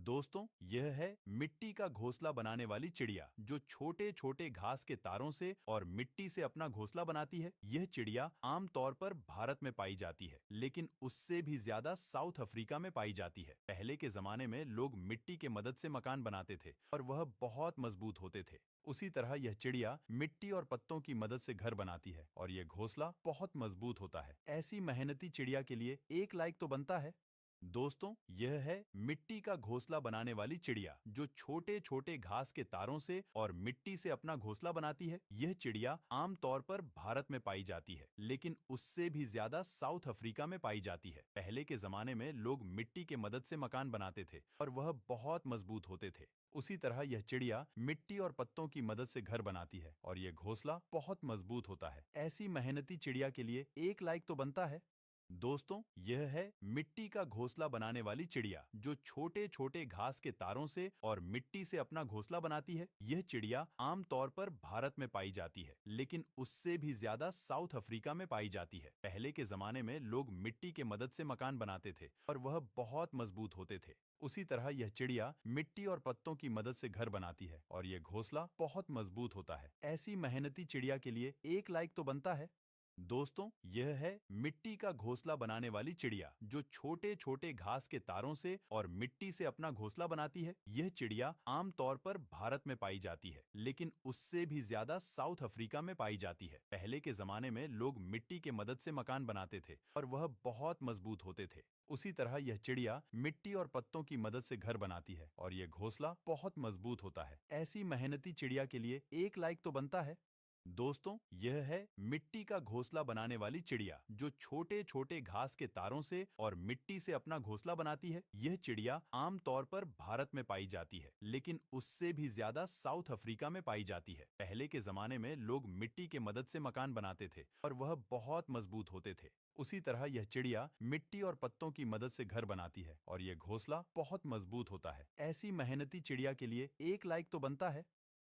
दोस्तों, यह है मिट्टी का घोंसला बनाने वाली चिड़िया जो छोटे छोटे घास के तारों से और मिट्टी से अपना घोंसला बनाती है। यह चिड़िया आमतौर पर भारत में पाई जाती है, लेकिन उससे भी ज्यादा साउथ अफ्रीका में पाई जाती है। पहले के जमाने में लोग मिट्टी के मदद से मकान बनाते थे और वह बहुत मजबूत होते थे। उसी तरह यह चिड़िया मिट्टी और पत्तों की मदद से घर बनाती है और यह घोंसला बहुत मजबूत होता है। ऐसी मेहनती चिड़िया के लिए एक लाइक तो बनता है। दोस्तों, यह है मिट्टी का घोंसला बनाने वाली चिड़िया जो छोटे छोटे घास के तारों से और मिट्टी से अपना घोंसला बनाती है। यह चिड़िया आमतौर पर भारत में पाई जाती है, लेकिन उससे भी ज्यादा साउथ अफ्रीका में पाई जाती है। पहले के जमाने में लोग मिट्टी के मदद से मकान बनाते थे और वह बहुत मजबूत होते थे। उसी तरह यह चिड़िया मिट्टी और पत्तों की मदद से घर बनाती है और यह घोंसला बहुत मजबूत होता है। ऐसी मेहनती चिड़िया के लिए एक लाइक तो बनता है। दोस्तों, यह है मिट्टी का घोंसला बनाने वाली चिड़िया जो छोटे छोटे घास के तारों से और मिट्टी से अपना घोंसला बनाती है। यह चिड़िया आमतौर पर भारत में पाई जाती है, लेकिन उससे भी ज्यादा साउथ अफ्रीका में पाई जाती है। पहले के जमाने में लोग मिट्टी के मदद से मकान बनाते थे और वह बहुत मजबूत होते थे। उसी तरह यह चिड़िया मिट्टी और पत्तों की मदद से घर बनाती है और यह घोंसला बहुत मजबूत होता है। ऐसी मेहनती चिड़िया के लिए एक लाइक तो बनता है। दोस्तों, यह है मिट्टी का घोंसला बनाने वाली चिड़िया जो छोटे छोटे घास के तारों से और मिट्टी से अपना घोंसला बनाती है। यह चिड़िया आमतौर पर भारत में पाई जाती है, लेकिन उससे भी ज्यादा साउथ अफ्रीका में पाई जाती है। पहले के जमाने में लोग मिट्टी के मदद से मकान बनाते थे और वह बहुत मजबूत होते थे। उसी तरह यह चिड़िया मिट्टी और पत्तों की मदद से घर बनाती है और यह घोंसला बहुत मजबूत होता है। ऐसी मेहनती चिड़िया के लिए एक लाइक तो बनता है। दोस्तों, यह है मिट्टी का घोंसला बनाने वाली चिड़िया जो छोटे छोटे घास के तारों से और मिट्टी से अपना घोंसला बनाती है। यह चिड़िया आमतौर पर भारत में पाई जाती है, लेकिन उससे भी ज्यादा साउथ अफ्रीका में पाई जाती है। पहले के जमाने में लोग मिट्टी के मदद से मकान बनाते थे और वह बहुत मजबूत होते थे। उसी तरह यह चिड़िया मिट्टी और पत्तों की मदद से घर बनाती है और यह घोंसला बहुत मजबूत होता है। ऐसी मेहनती चिड़िया के लिए एक लाइक तो बनता है।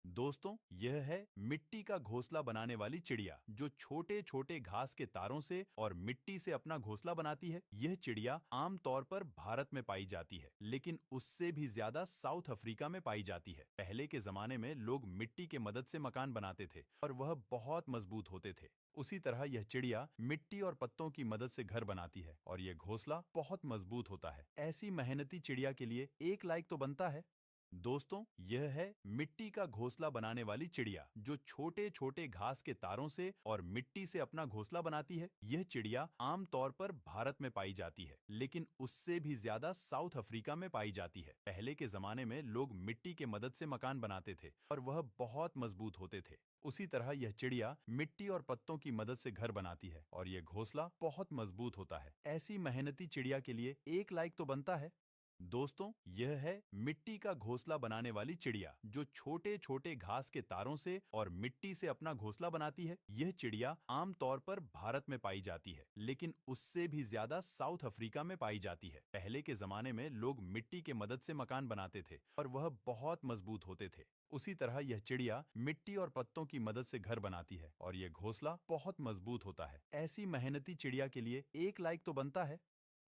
दोस्तों, यह है मिट्टी का घोंसला बनाने वाली चिड़िया जो छोटे छोटे घास के तारों से और मिट्टी से अपना घोंसला बनाती है। यह चिड़िया आमतौर पर भारत में पाई जाती है, लेकिन उससे भी ज्यादा साउथ अफ्रीका में पाई जाती है। पहले के जमाने में लोग मिट्टी के मदद से मकान बनाते थे और वह बहुत मजबूत होते थे। उसी तरह यह चिड़िया मिट्टी और पत्तों की मदद से घर बनाती है और यह घोंसला बहुत मजबूत होता है। ऐसी मेहनती चिड़िया के लिए एक लाइक तो बनता है। दोस्तों, यह है मिट्टी का घोंसला बनाने वाली चिड़िया जो छोटे छोटे घास के तारों से और मिट्टी से अपना घोंसला बनाती है। यह चिड़िया आमतौर पर भारत में पाई जाती है, लेकिन उससे भी ज्यादा साउथ अफ्रीका में पाई जाती है। पहले के जमाने में लोग मिट्टी के मदद से मकान बनाते थे और वह बहुत मजबूत होते थे। उसी तरह यह चिड़िया मिट्टी और पत्तों की मदद से घर बनाती है और यह घोंसला बहुत मजबूत होता है। ऐसी मेहनती चिड़िया के लिए एक लाइक तो बनता है। दोस्तों, यह है मिट्टी का घोंसला बनाने वाली चिड़िया जो छोटे छोटे घास के तारों से और मिट्टी से अपना घोंसला बनाती है। यह चिड़िया आमतौर पर भारत में पाई जाती है, लेकिन उससे भी ज्यादा साउथ अफ्रीका में पाई जाती है। पहले के जमाने में लोग मिट्टी के मदद से मकान बनाते थे और वह बहुत मजबूत होते थे। उसी तरह यह चिड़िया मिट्टी और पत्तों की मदद से घर बनाती है और यह घोंसला बहुत मजबूत होता है। ऐसी मेहनती चिड़िया के लिए एक लाइक तो बनता है।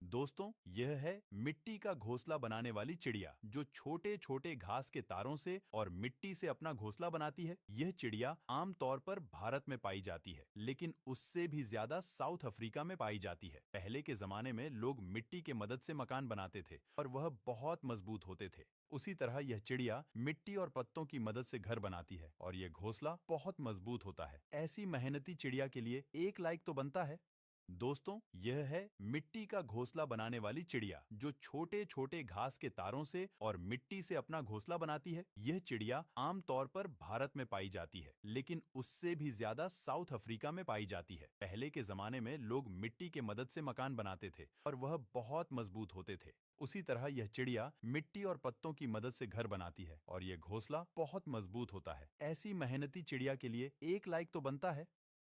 दोस्तों, यह है मिट्टी का घोंसला बनाने वाली चिड़िया जो छोटे छोटे घास के तारों से और मिट्टी से अपना घोंसला बनाती है। यह चिड़िया आमतौर पर भारत में पाई जाती है, लेकिन उससे भी ज्यादा साउथ अफ्रीका में पाई जाती है। पहले के जमाने में लोग मिट्टी के मदद से मकान बनाते थे और वह बहुत मजबूत होते थे। उसी तरह यह चिड़िया मिट्टी और पत्तों की मदद से घर बनाती है और यह घोंसला बहुत मजबूत होता है। ऐसी मेहनती चिड़िया के लिए एक लाइक तो बनता है। दोस्तों, यह है मिट्टी का घोंसला बनाने वाली चिड़िया जो छोटे छोटे घास के तारों से और मिट्टी से अपना घोंसला बनाती है। यह चिड़िया आमतौर पर भारत में पाई जाती है, लेकिन उससे भी ज्यादा साउथ अफ्रीका में पाई जाती है। पहले के जमाने में लोग मिट्टी के मदद से मकान बनाते थे और वह बहुत मजबूत होते थे। उसी तरह यह चिड़िया मिट्टी और पत्तों की मदद से घर बनाती है और यह घोंसला बहुत मजबूत होता है। ऐसी मेहनती चिड़िया के लिए एक लाइक तो बनता है।